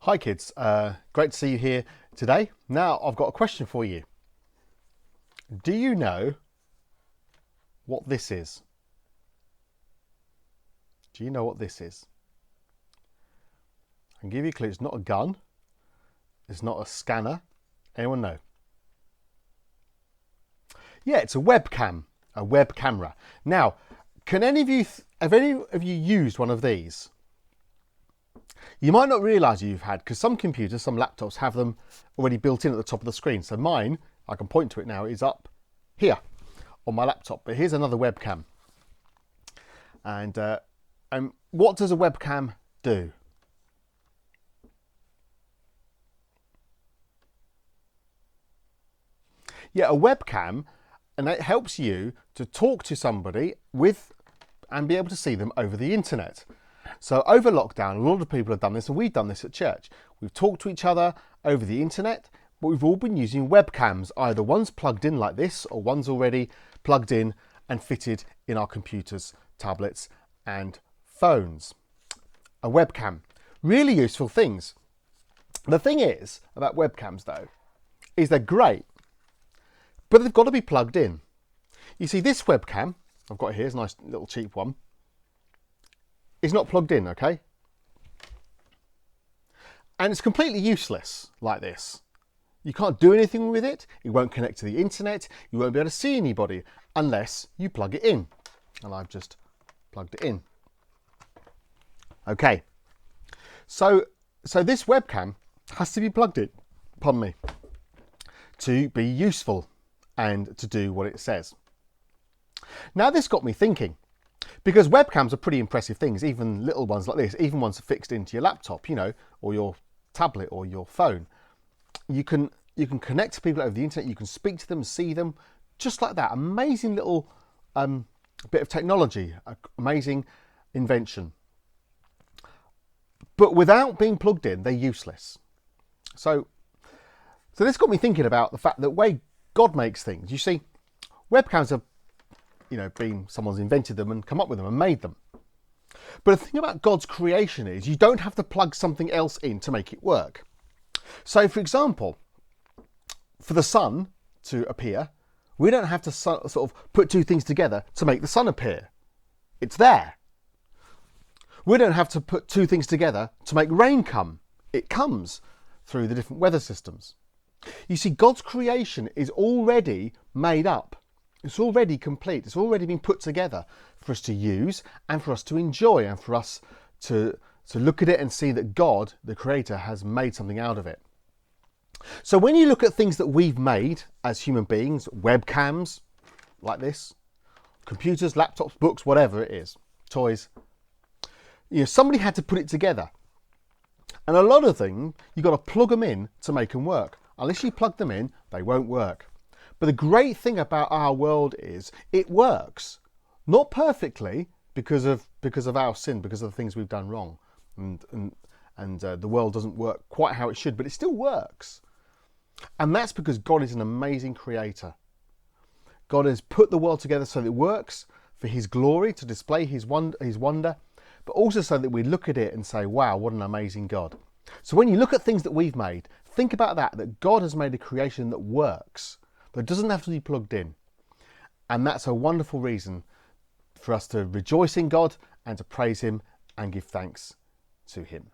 Hi kids, great to see you here today. Now I've got a question for you. Do you know what this is? Do you know what this is? I can give you a clue. It's not a gun. It's not a scanner. Anyone know? Yeah, it's a webcam, a web camera. Now, can any of you, have any of you used one of these? You might not realise you've had, because some computers, some laptops have them already built in at the top of the screen. So mine, I can point to it now, is up here on my laptop. But here's another webcam. And what does a webcam do? Yeah, a webcam, and it helps you to talk to somebody with and be able to see them over the internet. So over lockdown, a lot of people have done this, and we've done this at church. We've talked to each other over the internet, but we've all been using webcams. Either one's plugged in like this, or one's already plugged in and fitted in our computers, tablets, and phones. A webcam, really useful things. The thing is about webcams though, is they're great, but they've got to be plugged in. You see, this webcam I've got here is a nice little cheap one. It's not plugged in, okay? And it's completely useless like this. You can't do anything with it. It won't connect to the internet. You won't be able to see anybody unless you plug it in. And I've just plugged it in. Okay. So this webcam has to be plugged in, pardon me, to be useful and to do what it says. Now this got me thinking, because webcams are pretty impressive things, even little ones like this, even ones fixed into your laptop, you know, or your tablet or your phone. You can connect to people over the internet, you can speak to them, see them, just like that. Amazing little bit of technology, amazing invention. But without being plugged in, they're useless. So this got me thinking about the fact that the way God makes things. You see, webcams have, someone's invented them and come up with them and made them. But the thing about God's creation is you don't have to plug something else in to make it work. So for example, for the sun to appear, we don't have to sort of put two things together to make the sun appear. It's there. We don't have to put two things together to make rain come. It comes through the different weather systems. You see, God's creation is already made up. It's already complete. It's already been put together for us to use and for us to enjoy and for us to look at it and see that God, the Creator, has made something out of it. So when you look at things that we've made as human beings, webcams like this, computers, laptops, books, whatever it is, toys, somebody had to put it together. And a lot of things, you've got to plug them in to make them work. Unless you plug them in, they won't work. But the great thing about our world is it works. Not perfectly because of our sin, because of the things we've done wrong. And the world doesn't work quite how it should, but it still works. And that's because God is an amazing creator. God has put the world together so that it works for his glory, to display his wonder, but also so that we look at it and say, wow, what an amazing God. So when you look at things that we've made, think about that God has made a creation that works, that doesn't have to be plugged in. And that's a wonderful reason for us to rejoice in God and to praise him and give thanks to him.